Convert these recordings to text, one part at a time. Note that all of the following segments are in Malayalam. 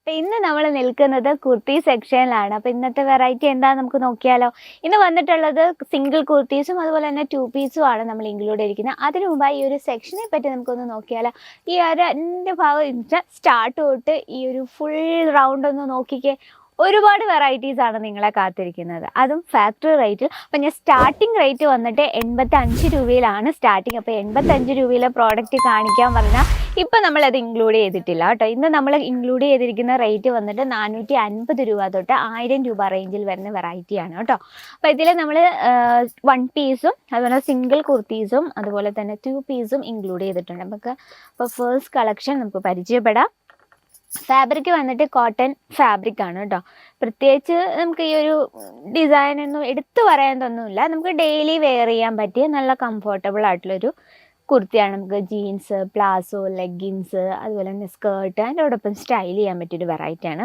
അപ്പോൾ ഇന്ന് നമ്മൾ നിൽക്കുന്നത് കുർത്തി സെക്ഷനിലാണ്. അപ്പോൾ ഇന്നത്തെ വെറൈറ്റി എന്താണെന്ന് നമുക്ക് നോക്കിയാലോ. ഇന്ന് വന്നിട്ടുള്ളത് സിംഗിൾ കുർത്തീസും അതുപോലെ തന്നെ 2 പീസും ആണ് നമ്മൾ ഇൻക്ലൂഡ് ചെയ്തിരിക്കുന്നത്. അതിനു മുമ്പായി ഈ ഒരു സെക്ഷനെ പറ്റി നമുക്കൊന്ന് നോക്കിയാലോ. ഈ ഒരു 2 ഭാഗം സ്റ്റാർട്ട് തൊട്ട് ഈ ഒരു ഫുൾ റൗണ്ട് ഒന്ന് നോക്കിക്കേ. ഒരുപാട് വെറൈറ്റീസ് ആണ് നിങ്ങളെ കാത്തിരിക്കുന്നത്, അതും ഫാക്ടറി റേറ്റിൽ. അപ്പം ഞാൻ സ്റ്റാർട്ടിംഗ് റേറ്റ് വന്നിട്ട് 85 രൂപയിലാണ് സ്റ്റാർട്ടിങ്. അപ്പോൾ 85 രൂപയിലെ പ്രോഡക്റ്റ് കാണിക്കാൻ പറഞ്ഞാൽ ഇപ്പം നമ്മളത് ഇൻക്ലൂഡ് ചെയ്തിട്ടില്ല കേട്ടോ. ഇന്ന് നമ്മൾ ഇൻക്ലൂഡ് ചെയ്തിരിക്കുന്ന റേറ്റ് വന്നിട്ട് 450 രൂപ തൊട്ട് 1000 രൂപ റേഞ്ചിൽ വരുന്ന വെറൈറ്റിയാണ് കേട്ടോ. അപ്പോൾ ഇതിൽ നമ്മൾ 1 പീസും അതുപോലെ സിംഗിൾ കുർത്തീസും അതുപോലെ തന്നെ 2 പീസും ഇൻക്ലൂഡ് ചെയ്തിട്ടുണ്ട്. നമുക്ക് ഇപ്പോൾ ഫേസ്റ്റ് കളക്ഷൻ നമുക്ക് പരിചയപ്പെടാം. ഫാബ്രിക് വന്നിട്ട് കോട്ടൺ ഫാബ്രിക് ആണ് കേട്ടോ. പ്രത്യേകിച്ച് നമുക്ക് ഈ ഒരു ഡിസൈനൊന്നും എടുത്തു പറയാനൊന്നുമില്ല. നമുക്ക് ഡെയിലി വെയർ ചെയ്യാൻ പറ്റിയ നല്ല കംഫർട്ടബിൾ ആയിട്ടുള്ളൊരു കുർത്തിയാണ്. നമുക്ക് ജീൻസ്, പ്ലാസോ, ലെഗിൻസ് അതുപോലെ തന്നെ സ്കേർട്ട് അതിനോടൊപ്പം സ്റ്റൈൽ ചെയ്യാൻ പറ്റിയൊരു വെറൈറ്റിയാണ്.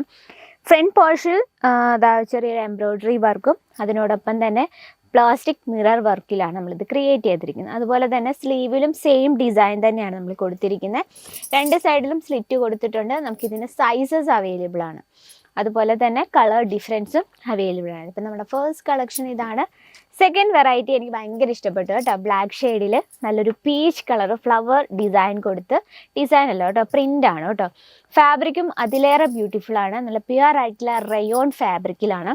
ഫ്രണ്ട് പോർഷനിൽ ചെറിയൊരു എംബ്രോയ്ഡറി വർക്കും അതിനോടൊപ്പം തന്നെ പ്ലാസ്റ്റിക് മിറർ വർക്കിലാണ് നമ്മളിത് ക്രിയേറ്റ് ചെയ്തിരിക്കുന്നത്. അതുപോലെ തന്നെ സ്ലീവിലും സെയിം ഡിസൈൻ തന്നെയാണ് നമ്മൾ കൊടുത്തിരിക്കുന്നത്. 2 സൈഡിലും സ്ലിറ്റ് കൊടുത്തിട്ടുണ്ട്. നമുക്കിതിന് സൈസസ് അവൈലബിൾ ആണ്, അതുപോലെ തന്നെ കളർ ഡിഫറൻസും അവൈലബിൾ ആണ്. ഇപ്പം നമ്മുടെ ഫസ്റ്റ് കളക്ഷൻ ഇതാണ്. സെക്കൻഡ് വെറൈറ്റി എനിക്ക് ഭയങ്കര ഇഷ്ടപ്പെട്ടു കേട്ടോ. ബ്ലാക്ക് ഷെയ്ഡിൽ നല്ലൊരു പീച്ച് കളർ ഫ്ലവർ ഡിസൈൻ കൊടുത്ത്, ഡിസൈൻ അല്ല കേട്ടോ, പ്രിൻ്റ് ആണ് കേട്ടോ. ഫാബ്രിക്കും അതിലേറെ ബ്യൂട്ടിഫുൾ ആണ്. നല്ല പ്യുവർ ആയിട്ടുള്ള റയോൺ ഫാബ്രിക്കിലാണ്.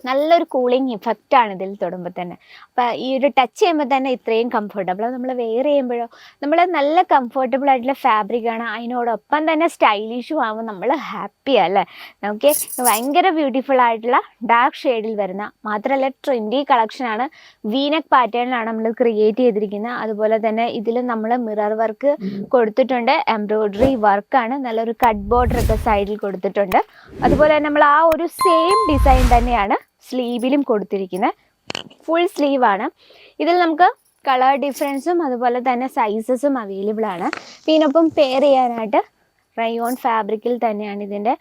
നല്ലൊരു കൂളിംഗ് ഇഫക്റ്റാണ് ഇതിൽ തൊടുമ്പോൾ തന്നെ. അപ്പോൾ ഈ ഒരു ടച്ച് ചെയ്യുമ്പോൾ തന്നെ ഇത്രയും കംഫർട്ടബിൾ. നമ്മൾ വെയർ ചെയ്യുമ്പോഴോ നമ്മൾ നല്ല കംഫർട്ടബിൾ ആയിട്ടുള്ള ഫാബ്രിക്കാണ്, അതിനോടൊപ്പം തന്നെ സ്റ്റൈലിഷും ആകുമ്പോൾ നമ്മൾ ഹാപ്പിയാണ് അല്ലേ. നമുക്ക് ഭയങ്കര ബ്യൂട്ടിഫുൾ ആയിട്ടുള്ള ഡാർക്ക് ഷെയ്ഡിൽ വരുന്ന, മാത്രമല്ല ട്രെൻഡി കളക്ഷനാണ്. വീനെക്ക് പാറ്റേണിലാണ് നമ്മൾ ക്രിയേറ്റ് ചെയ്തിരിക്കുന്നത്. അതുപോലെ തന്നെ ഇതിൽ നമ്മൾ മിറർ വർക്ക് കൊടുത്തിട്ടുണ്ട്, എംബ്രോയ്ഡറി വർക്കാണ്, നല്ലൊരു കട്ട് ബോർഡർ ഒക്കെ സൈഡിൽ കൊടുത്തിട്ടുണ്ട്. അതുപോലെ തന്നെ നമ്മൾ ആ ഒരു സെയിം ഡിസൈൻ തന്നെയാണ് സ്ലീവിലും കൊടുത്തിരിക്കുന്നത്. ഫുൾ സ്ലീവാണ്. ഇതിൽ നമുക്ക് കളർ ഡിഫറൻസും അതുപോലെ തന്നെ സൈസസും അവൈലബിൾ ആണ്. ഇതിനൊപ്പം പെയർ ചെയ്യാനായിട്ട് റയോൺ ഫാബ്രിക്കിൽ തന്നെയാണ് ഇതിൻ്റെ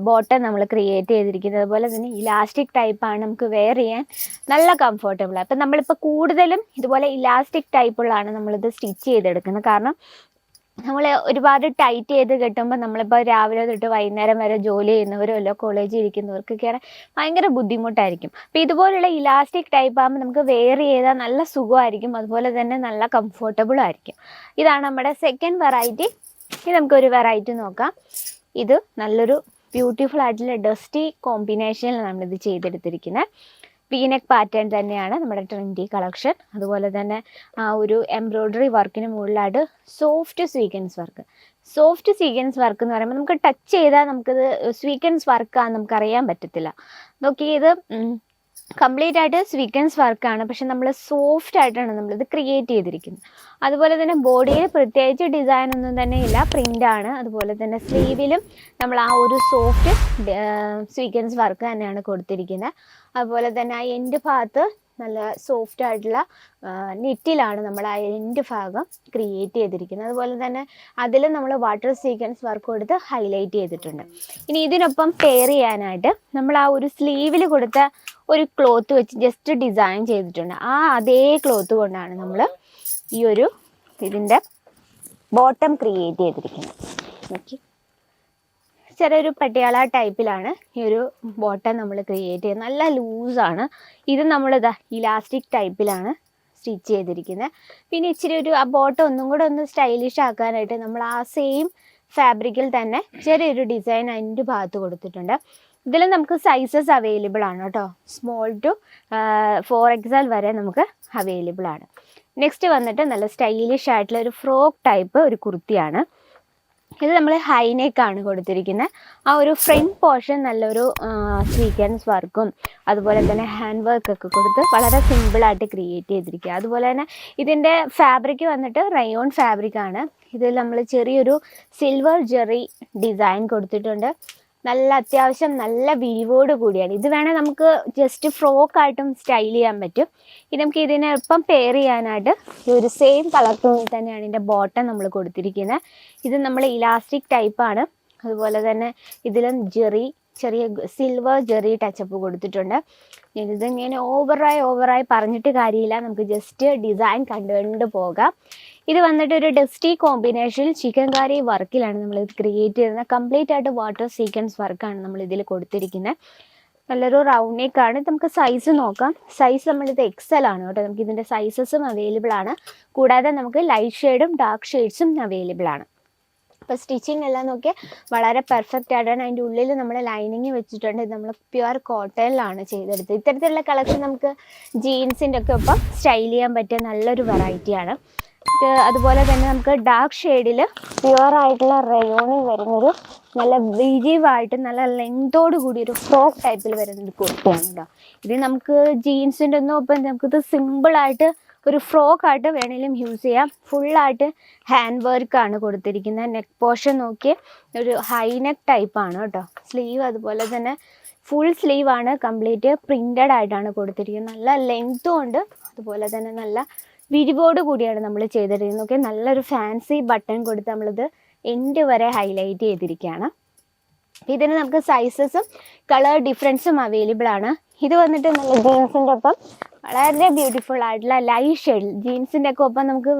ബോട്ടം നമ്മൾ ക്രിയേറ്റ് ചെയ്തിരിക്കുന്നത്. അതുപോലെ തന്നെ ഇലാസ്റ്റിക് ടൈപ്പാണ്, നമുക്ക് വെയർ ചെയ്യാൻ നല്ല കംഫർട്ടബിൾ. അപ്പം നമ്മളിപ്പോൾ കൂടുതലും ഇതുപോലെ ഇലാസ്റ്റിക് ടൈപ്പുള്ളതാണ് നമ്മളിത് സ്റ്റിച്ച് ചെയ്തെടുക്കുന്നത്. കാരണം നമ്മൾ ഒരുപാട് ടൈറ്റ് ചെയ്ത് കെട്ടുമ്പോൾ നമ്മളിപ്പോൾ രാവിലെ തൊട്ട് വൈകുന്നേരം വരെ ജോലി ചെയ്യുന്നവരോ അല്ലോ കോളേജിൽ ഇരിക്കുന്നവർക്കൊക്കെയാണ് ഭയങ്കര ബുദ്ധിമുട്ടായിരിക്കും. അപ്പോൾ ഇതുപോലുള്ള ഇലാസ്റ്റിക് ടൈപ്പ് ആകുമ്പോൾ നമുക്ക് വെയർ ചെയ്താൽ നല്ല സുഖമായിരിക്കും, അതുപോലെ തന്നെ നല്ല കംഫർട്ടബിളും ആയിരിക്കും. ഇതാണ് നമ്മുടെ സെക്കൻഡ് വെറൈറ്റി. ഇത് നമുക്കൊരു വെറൈറ്റി നോക്കാം. ഇത് നല്ലൊരു ബ്യൂട്ടിഫുൾ ആയിട്ടുള്ള ഡസ്റ്റി കോമ്പിനേഷനിൽ നമ്മളിത് ചെയ്തെടുത്തിരിക്കുന്നത്. വീനെക്ക് പാറ്റേൺ തന്നെയാണ് നമ്മുടെ ട്രെൻഡി കളക്ഷൻ. അതുപോലെ തന്നെ ആ ഒരു എംബ്രോയ്ഡറി വർക്കിന് മുകളിലായിട്ട് soft sequence work. Soft sequence work എന്ന് പറയുമ്പോൾ നമുക്ക് ടച്ച് ചെയ്താൽ നമുക്കിത് സ്വീക്വൻസ് വർക്കാണെന്ന് നമുക്കറിയാൻ പറ്റത്തില്ല. നോക്കി, ഇത് കംപ്ലീറ്റ് ആയിട്ട് സ്വീക്വൻസ് വർക്കാണ്, പക്ഷെ നമ്മൾ സോഫ്റ്റ് ആയിട്ടാണ് നമ്മളിത് ക്രിയേറ്റ് ചെയ്തിരിക്കുന്നത്. അതുപോലെ തന്നെ ബോഡിയിൽ പ്രത്യേകിച്ച് ഡിസൈൻ ഒന്നും തന്നെ ഇല്ല, പ്രിൻ്റാണ്. അതുപോലെ തന്നെ സ്ലീവിലും നമ്മൾ ആ ഒരു സോഫ്റ്റ് സ്വീക്വൻസ് വർക്ക് തന്നെയാണ് കൊടുത്തിരിക്കുന്നത്. അതുപോലെ തന്നെ ആ എൻഡ് ഭാഗത്ത് നല്ല സോഫ്റ്റ് ആയിട്ടുള്ള നെറ്റിലാണ് നമ്മൾ ആ എൻഡ് ഭാഗം ക്രിയേറ്റ് ചെയ്തിരിക്കുന്നത്. അതുപോലെ തന്നെ അതിൽ നമ്മൾ വാട്ടർ സീക്വൻസ് വർക്ക് കൊടുത്ത് ഹൈലൈറ്റ് ചെയ്തിട്ടുണ്ട്. ഇനി ഇതിനൊപ്പം പെയർ ചെയ്യാനായിട്ട് നമ്മൾ ആ ഒരു സ്ലീവിൽ കൊടുത്ത ഒരു ക്ലോത്ത് വെച്ച് ജസ്റ്റ് ഡിസൈൻ ചെയ്തിട്ടുണ്ട്. ആ അതേ ക്ലോത്ത് കൊണ്ടാണ് നമ്മൾ ഈ ഒരു ഇതിൻ്റെ ബോട്ടം ക്രിയേറ്റ് ചെയ്തിരിക്കുന്നത്. ഓക്കെ, ചെറിയൊരു പട്ടിയാള ടൈപ്പിലാണ് ഈ ഒരു ബോട്ടം നമ്മൾ ക്രിയേറ്റ് ചെയ്യുന്നത്. നല്ല ലൂസാണ്. ഇത് നമ്മളിതാ ഇലാസ്റ്റിക് ടൈപ്പിലാണ് സ്റ്റിച്ച് ചെയ്തിരിക്കുന്നത്. പിന്നെ ഇച്ചിരി ഒരു ആ ബോട്ടം ഒന്നും കൂടെ ഒന്ന് സ്റ്റൈലിഷ് ആക്കാനായിട്ട് നമ്മൾ ആ സെയിം ഫാബ്രിക്കിൽ തന്നെ ചെറിയൊരു ഡിസൈൻ അതിൻ്റെ ഭാഗത്ത് കൊടുത്തിട്ടുണ്ട്. ഇതിൽ നമുക്ക് സൈസസ് അവൈലബിൾ ആണ് കേട്ടോ. സ്മോൾ ടു 4XL വരെ നമുക്ക് അവൈലബിൾ ആണ്. നെക്സ്റ്റ് വന്നിട്ട് നല്ല സ്റ്റൈലിഷ് ആയിട്ടുള്ള ഒരു ഫ്രോക്ക് ടൈപ്പ് ഒരു കുർത്തിയാണ്. ഇത് നമ്മൾ ഹൈനെക്കാണ് കൊടുത്തിരിക്കുന്നത്. ആ ഒരു ഫ്രണ്ട് പോർഷൻ നല്ലൊരു സ്വീക്വൻസ് വർക്കും അതുപോലെ തന്നെ ഹാൻഡ് വർക്കൊക്കെ കൊടുത്ത് വളരെ സിമ്പിളായിട്ട് ക്രിയേറ്റ് ചെയ്തിരിക്കുക. അതുപോലെ തന്നെ ഇതിൻ്റെ ഫാബ്രിക് വന്നിട്ട് റയോൺ ഫാബ്രിക്കാണ്. ഇതിൽ നമ്മൾ ചെറിയൊരു സിൽവർ ജെറി ഡിസൈൻ കൊടുത്തിട്ടുണ്ട്. നല്ല അത്യാവശ്യം നല്ല വിരിവോട് കൂടിയാണ്. ഇത് വേണേൽ നമുക്ക് ജസ്റ്റ് ഫ്രോക്കായിട്ടും സ്റ്റൈൽ ചെയ്യാൻ പറ്റും. ഇത് നമുക്ക് ഇതിനൊപ്പം പെയർ ചെയ്യാനായിട്ട് ഈ ഒരു സെയിം കളർ ടോണിൽ തന്നെയാണ് ഇതിൻ്റെ ബോട്ടം നമ്മൾ കൊടുത്തിരിക്കുന്നത്. ഇത് നമ്മൾ ഇലാസ്റ്റിക് ടൈപ്പാണ്. അതുപോലെ തന്നെ ഇതിലും ചെറിയ സിൽവർ ജെറി ടച്ചപ്പ് കൊടുത്തിട്ടുണ്ട്. ഇതിങ്ങനെ ഓവറായി പറഞ്ഞിട്ട് കാര്യമില്ല, നമുക്ക് ജസ്റ്റ് ഡിസൈൻ കണ്ടുകൊണ്ട് പോകാം. ഇത് വന്നിട്ട് ഒരു ഡസ്റ്റി കോമ്പിനേഷൻ ചിക്കൻ കറി വർക്കിലാണ് നമ്മൾ ഇത് ക്രിയേറ്റ് ചെയ്യുന്നത്. കംപ്ലീറ്റ് ആയിട്ട് വാട്ടർ സീക്വൻസ് വർക്കാണ് നമ്മൾ ഇതിൽ കൊടുത്തിരിക്കുന്നത്. നല്ലൊരു റൗണ്ട് നെക്കാണ്. നമുക്ക് സൈസ് നോക്കാം. സൈസ് നമ്മളിത് XL ആണ് കേട്ടോ. നമുക്ക് ഇതിൻ്റെ സൈസസും അവൈലബിൾ ആണ്. കൂടാതെ നമുക്ക് ലൈറ്റ് ഷെയ്ഡും ഡാർക്ക് ഷെയ്ഡ്സും അവൈലബിൾ ആണ്. അപ്പോൾ സ്റ്റിച്ചിങ് എല്ലാം നോക്കിയാൽ വളരെ പെർഫെക്റ്റ് ആയിട്ടാണ്. അതിൻ്റെ ഉള്ളിൽ നമ്മൾ ലൈനിങ് വെച്ചിട്ടുണ്ട്. ഇത് നമ്മൾ പ്യുവർ കോട്ടണിലാണ് ചെയ്തെടുത്തത്. ഇത്തരത്തിലുള്ള കളക്ഷൻ നമുക്ക് ജീൻസിൻ്റെ ഒക്കെ ഒപ്പം സ്റ്റൈൽ ചെയ്യാൻ പറ്റിയ നല്ലൊരു വെറൈറ്റിയാണ്. അതുപോലെ തന്നെ നമുക്ക് ഡാർക്ക് ഷെയ്ഡിൽ പ്യുവറായിട്ടുള്ള റയോണിൽ വരുന്നൊരു നല്ല വിരിവായിട്ട് നല്ല ലെങ്തോട് കൂടി ഒരു ഫ്രോക്ക് ടൈപ്പിൽ വരുന്നൊരു കുർത്തിയാണ് കേട്ടോ. ഇത് നമുക്ക് ജീൻസിൻ്റെ ഒന്നും ഒപ്പം നമുക്കിത് സിമ്പിളായിട്ട് ഒരു ഫ്രോക്കായിട്ട് വേണമെങ്കിലും യൂസ് ചെയ്യാം. ഫുള്ളായിട്ട് ഹാൻഡ് വർക്കാണ് കൊടുത്തിരിക്കുന്നത്. നെക്ക് പോർഷൻ നോക്കി ഒരു ഹൈ നെക്ക് ടൈപ്പാണ് കേട്ടോ. സ്ലീവ് അതുപോലെ തന്നെ ഫുൾ സ്ലീവാണ്. കംപ്ലീറ്റ് പ്രിൻറ്റഡ് ആയിട്ടാണ് കൊടുത്തിരിക്കുന്നത്. നല്ല ലെങ്ത്തും ഉണ്ട്. അതുപോലെ തന്നെ നല്ല വിരിവോട് കൂടിയാണ് നമ്മൾ ചെയ്തിരിക്കുന്നത്. ഓക്കെ, നല്ലൊരു ഫാൻസി ബട്ടൺ കൊടുത്ത് നമ്മളിത് എൻഡ് വരെ ഹൈലൈറ്റ് ചെയ്തിരിക്കുകയാണ്. ഇതിന് നമുക്ക് സൈസസും കളർ ഡിഫറൻസും അവൈലബിൾ ആണ്. ഇത് വന്നിട്ട് നല്ല ജീൻസിൻ്റെ ഒപ്പം വളരെ ബ്യൂട്ടിഫുൾ ആയിട്ടുള്ള ലൈറ്റ് ഷെയ്ഡ് ജീൻസിൻ്റെ ഒക്കെ ഒപ്പം നമുക്ക്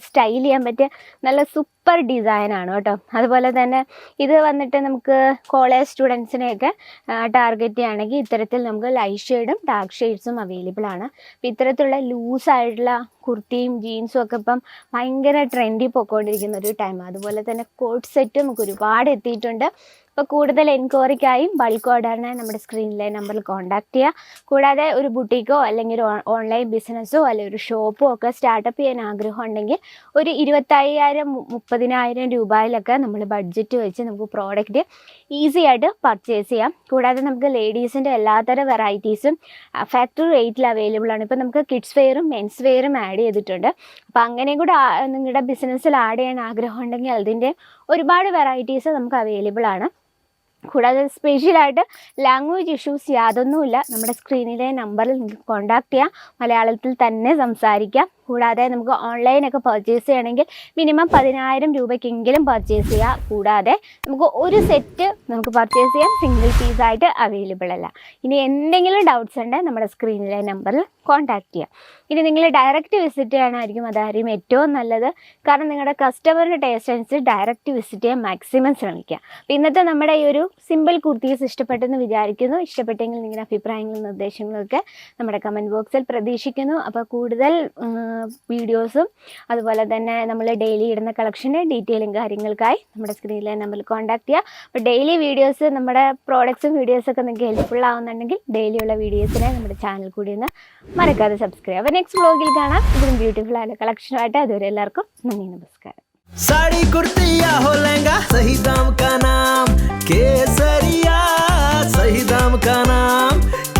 സ്റ്റൈൽ ചെയ്യാൻ പറ്റിയ നല്ല സൂപ്പർ ഡിസൈനാണ് കേട്ടോ. അതുപോലെ തന്നെ ഇത് വന്നിട്ട് നമുക്ക് കോളേജ് സ്റ്റുഡൻസിനെയൊക്കെ ടാർഗറ്റ് ചെയ്യുകയാണെങ്കിൽ ഇത്തരത്തിൽ നമുക്ക് ലൈറ്റ് ഷെയ്ഡും ഡാർക്ക് ഷെയ്ഡ്സും അവൈലബിൾ ആണ്. അപ്പോൾ ഇത്തരത്തിലുള്ള ലൂസായിട്ടുള്ള കുർത്തിയും ജീൻസും ഒക്കെ ഇപ്പം ഭയങ്കര ട്രെൻഡി പോയിക്കൊണ്ടിരിക്കുന്ന ഒരു ടൈം. അതുപോലെ തന്നെ കോട്ട് സെറ്റ് നമുക്ക് ഒരുപാട് എത്തിയിട്ടുണ്ട്. അപ്പോൾ കൂടുതൽ എൻക്വയറിക്കായും ബൾക്ക് ഓർഡറിനായി നമ്മുടെ സ്ക്രീനിലെ നമ്പറിൽ കോൺടാക്ട് ചെയ്യുക. കൂടാതെ ഒരു ബുട്ടീക്കോ അല്ലെങ്കിൽ ഒരു ഓൺലൈൻ ബിസിനസ്സോ അല്ലെങ്കിൽ ഒരു ഷോപ്പോ ഒക്കെ സ്റ്റാർട്ടപ്പ് ചെയ്യാൻ ആഗ്രഹം ഉണ്ടെങ്കിൽ ഒരു 25,000-30,000 രൂപയിലൊക്കെ നമ്മൾ ബഡ്ജറ്റ് വെച്ച് നമുക്ക് പ്രോഡക്റ്റ് ഈസി ആയിട്ട് പർച്ചേസ് ചെയ്യാം. കൂടാതെ നമുക്ക് ലേഡീസിൻ്റെ എല്ലാത്തരം വെറൈറ്റീസും ഫാക്ടറി റേറ്റിൽ അവൈലബിൾ ആണ്. ഇപ്പോൾ നമുക്ക് കിഡ്സ് വെയറും മെൻസ് വെയറും ആഡ് ചെയ്തിട്ടുണ്ട്. അപ്പോൾ അങ്ങനെയും കൂടെ നിങ്ങളുടെ ബിസിനസ്സിൽ ആഡ് ചെയ്യാൻ ആഗ്രഹം ഉണ്ടെങ്കിൽ അതിൻ്റെ ഒരുപാട് വെറൈറ്റീസ് നമുക്ക് അവൈലബിൾ ആണ്. കൂടാതെ സ്പെഷ്യലായിട്ട് ലാംഗ്വേജ് ഇഷ്യൂസ് യാതൊന്നുമില്ല. നമ്മുടെ സ്ക്രീനിലെ നമ്പറിൽ നിങ്ങൾക്ക് കോൺടാക്ട് ചെയ്യാം. മലയാളത്തിൽ തന്നെ സംസാരിക്കാം. കൂടാതെ നമുക്ക് ഓൺലൈനൊക്കെ പർച്ചേസ് ചെയ്യണമെങ്കിൽ മിനിമം 10,000 രൂപയ്ക്കെങ്കിലും പർച്ചേസ് ചെയ്യാം. കൂടാതെ നമുക്ക് ഒരു സെറ്റ് നമുക്ക് പർച്ചേസ് ചെയ്യാം. സിംഗിൾ പീസായിട്ട് അവൈലബിൾ അല്ല. ഇനി എന്തെങ്കിലും ഡൗട്ട്സ് ഉണ്ടെങ്കിൽ നമ്മുടെ സ്ക്രീനിലെ നമ്പറിൽ കോൺടാക്ട് ചെയ്യാം. ഇനി നിങ്ങൾ ഡയറക്റ്റ് വിസിറ്റ് ചെയ്യാനായിരിക്കും അതായിരിക്കും ഏറ്റവും നല്ലത്. കാരണം നിങ്ങളുടെ കസ്റ്റമറിൻ്റെ ടേസ്റ്റ് അനുസരിച്ച് ഡയറക്റ്റ് വിസിറ്റ് ചെയ്യാൻ മാക്സിമം ശ്രമിക്കുക. അപ്പോൾ ഇന്നത്തെ നമ്മുടെ ഈ ഒരു സിമ്പിൾ കുർത്തീസ് ഇഷ്ടപ്പെട്ടെന്ന് വിചാരിക്കുന്നു. ഇഷ്ടപ്പെട്ടെങ്കിൽ നിങ്ങളുടെ അഭിപ്രായങ്ങളും നിർദ്ദേശങ്ങളൊക്കെ നമ്മുടെ കമൻറ്റ് ബോക്സിൽ പ്രതീക്ഷിക്കുന്നു. അപ്പോൾ കൂടുതൽ വീഡിയോസും അതുപോലെ തന്നെ നമ്മൾ ഡെയിലി ഇടുന്ന കളക്ഷൻ്റെ ഡീറ്റെയിലും കാര്യങ്ങൾക്കായി നമ്മുടെ സ്ക്രീനിലെ നമ്പറിൽ കോൺടാക്ട് ചെയ്യുക. അപ്പോൾ ഡെയിലി വീഡിയോസ് നമ്മുടെ പ്രോഡക്ട്സും വീഡിയോസൊക്കെ നിങ്ങൾക്ക് ഹെൽപ്ഫുൾ ആവുന്നുണ്ടെങ്കിൽ ഡെയിലിയുള്ള വീഡിയോസിനെ നമ്മുടെ ചാനൽ കൂടി ഒന്ന് മറക്കാതെ സബ്സ്ക്രൈബ്. അപ്പോൾ നെക്സ്റ്റ് വ്ലോഗിൽ കാണാം ഇതിലും ബ്യൂട്ടിഫുൾ ആയ കളക്ഷനുമായിട്ട്. അതുവരെ എല്ലാവർക്കും നന്ദി, നമസ്കാരം. साड़ी कुर्ती या हो लहंगा, सही दाम का नाम केसरिया, सही दाम का नाम